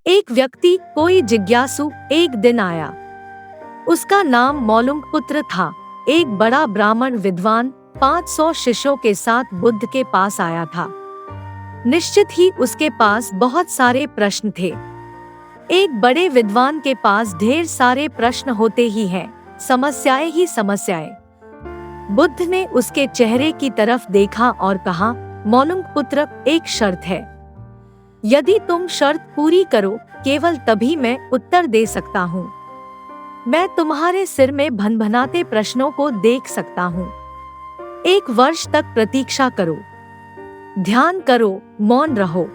एक व्यक्ति कोई जिज्ञासु एक दिन आया। उसका नाम मौलुंगपुत्र था। एक बड़ा ब्राह्मण विद्वान 500 शिष्यों के साथ बुद्ध के पास आया था। निश्चित ही उसके पास बहुत सारे प्रश्न थे। एक बड़े विद्वान के पास ढेर सारे प्रश्न होते ही हैं, समस्याएं ही समस्याएं। बुद्ध ने उसके चेहरे की तरफ देखा और कहा, मौलुंगपुत्र, एक शर्त है। यदि तुम शर्त पूरी करो, केवल तभी मैं उत्तर दे सकता हूँ। मैं तुम्हारे सिर में भनभनाते प्रश्नों को देख सकता हूँ। 1 वर्ष तक प्रतीक्षा करो, ध्यान करो, मौन रहो।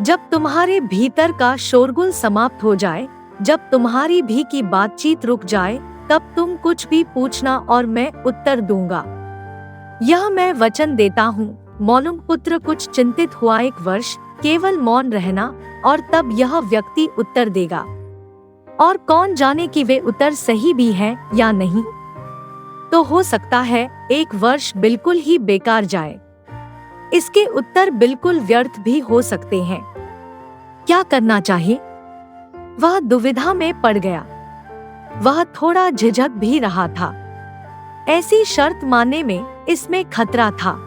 जब तुम्हारे भीतर का शोरगुल समाप्त हो जाए, जब तुम्हारी भी की बातचीत रुक जाए, तब तुम कुछ भी पूछना और मैं उत्तर दूंगा। यह मैं वचन देता हूँ। मौलुंगपुत्र कुछ चिंतित हुआ। 1 वर्ष केवल मौन रहना और तब यह व्यक्ति उत्तर देगा। और कौन जाने कि वे उत्तर सही भी हैं या नहीं। तो हो सकता है 1 वर्ष बिल्कुल ही बेकार जाए। इसके उत्तर बिल्कुल व्यर्थ भी हो सकते हैं। क्या करना चाहिए? वह दुविधा में पड़ गया। वह थोड़ा झिझक भी रहा था। ऐसी शर्त मानने में इसमें खतरा था।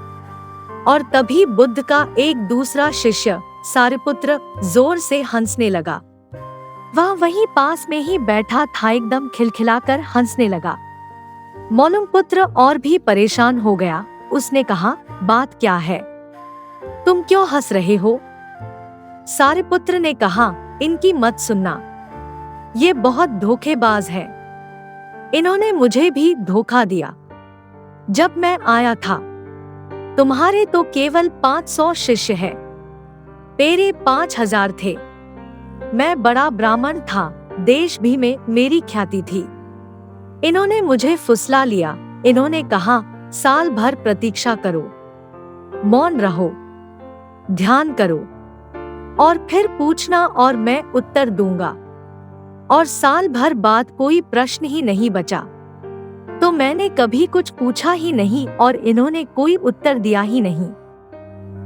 और तभी बुद्ध का एक दूसरा शिष्य सारिपुत्र जोर से हंसने लगा। वह वहीं पास में ही बैठा था, एकदम खिलखिलाकर हंसने लगा। मौलुंगपुत्र और भी परेशान हो गया। उसने कहा, बात क्या है? तुम क्यों हंस रहे हो? सारिपुत्र ने कहा, इनकी मत सुनना। ये बहुत धोखेबाज है। इन्होंने मुझे भी धोखा दिया। जब मैं आया था, तुम्हारे तो केवल 500 शिष्य हैं, मेरे 5000 थे। मैं बड़ा ब्राह्मण था, देश भी में मेरी ख्याति थी। इन्होंने मुझे फुसला लिया। इन्होंने कहा, साल भर प्रतीक्षा करो, मौन रहो, ध्यान करो और फिर पूछना और मैं उत्तर दूंगा। और साल भर बाद कोई प्रश्न ही नहीं बचा। तो मैंने कभी कुछ पूछा ही नहीं और इन्होंने कोई उत्तर दिया ही नहीं।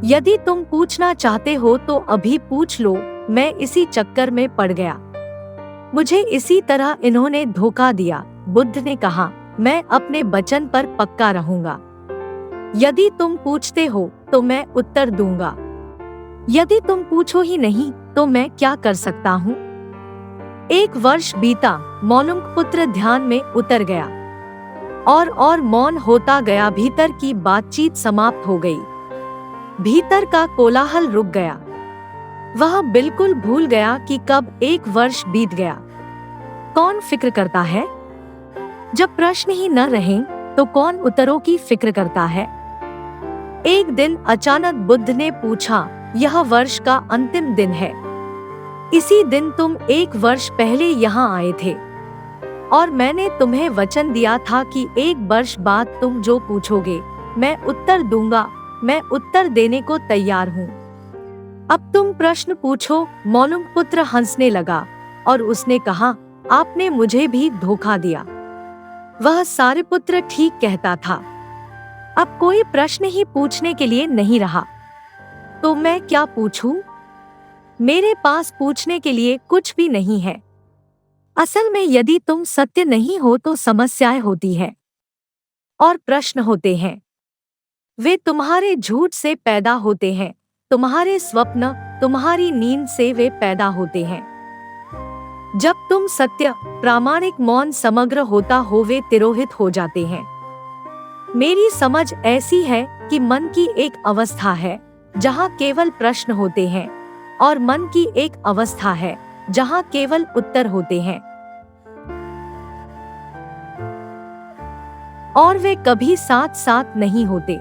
यदि तुम पूछना चाहते हो तो अभी पूछ लो। मैं इसी चक्कर में पड़ गया। मुझे इसी तरह इन्होंने धोखा दिया। बुद्ध ने कहा, मैं अपने वचन पर पक्का रहूंगा। यदि तुम पूछते हो तो मैं उत्तर दूंगा। यदि तुम पूछो ही नहीं तो मैं क्या कर सकता हूँ? 1 वर्ष बीता। मौलुंगपुत्र ध्यान में उतर गया और मौन होता गया। भीतर की बातचीत समाप्त हो गई। भीतर का कोलाहल रुक गया। वह बिल्कुल भूल गया कि कब 1 वर्ष बीत गया। कौन फिक्र करता है? जब प्रश्न ही न रहें तो कौन उत्तरों की फिक्र करता है? एक दिन अचानक बुद्ध ने पूछा, यह वर्ष का अंतिम दिन है। इसी दिन तुम 1 वर्ष पहले यहाँ आए थे और मैंने तुम्हें वचन दिया था कि 1 वर्ष बाद तुम जो पूछोगे मैं उत्तर दूंगा। मैं उत्तर देने को तैयार हूँ। अब तुम प्रश्न पूछो। मौलुंगपुत्र हंसने लगा और उसने कहा, आपने मुझे भी धोखा दिया। वह सारिपुत्र ठीक कहता था। अब कोई प्रश्न ही पूछने के लिए नहीं रहा। तो मैं क्या पूछूं? मेरे पास पूछने के लिए कुछ भी नहीं है। असल में यदि तुम सत्य नहीं हो तो समस्याएं होती हैं और प्रश्न होते हैं। वे तुम्हारे झूठ से पैदा होते हैं, तुम्हारे स्वप्न, तुम्हारी नींद से वे पैदा होते हैं। जब तुम सत्य, प्रामाणिक, मौन, समग्र होता हो, वे तिरोहित हो जाते हैं। मेरी समझ ऐसी है कि मन की एक अवस्था है जहाँ केवल प्रश्न होते हैं और मन की एक अवस्था है जहाँ केवल उत्तर होते हैं। और वे कभी साथ साथ नहीं होते।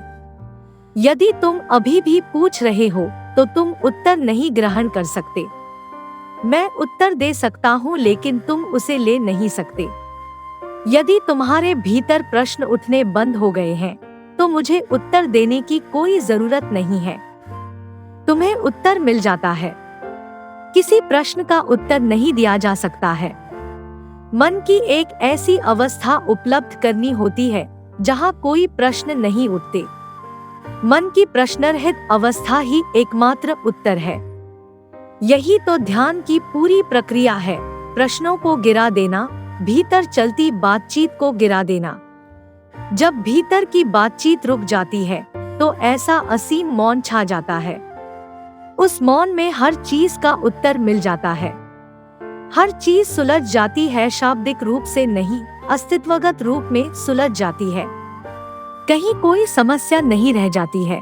यदि तुम अभी भी पूछ रहे हो तो तुम उत्तर नहीं ग्रहण कर सकते। मैं उत्तर दे सकता हूँ लेकिन तुम उसे ले नहीं सकते। यदि तुम्हारे भीतर प्रश्न उठने बंद हो गए हैं तो मुझे उत्तर देने की कोई जरूरत नहीं है। तुम्हें उत्तर मिल जाता है। किसी प्रश्न का उत्तर नहीं दिया जा सकता है। मन की एक ऐसी अवस्था उपलब्ध करनी होती है जहाँ कोई प्रश्न नहीं उठते। मन की प्रश्नरहित अवस्था ही एकमात्र उत्तर है। यही तो ध्यान की पूरी प्रक्रिया है, प्रश्नों को गिरा देना, भीतर चलती बातचीत को गिरा देना। जब भीतर की बातचीत रुक जाती है तो ऐसा असीम मौन छा जाता है। उस मौन में हर चीज का उत्तर मिल जाता है। हर चीज सुलझ जाती है, शाब्दिक रूप से नहीं, अस्तित्वगत रूप में सुलझ जाती है। कहीं कोई समस्या नहीं रह जाती है।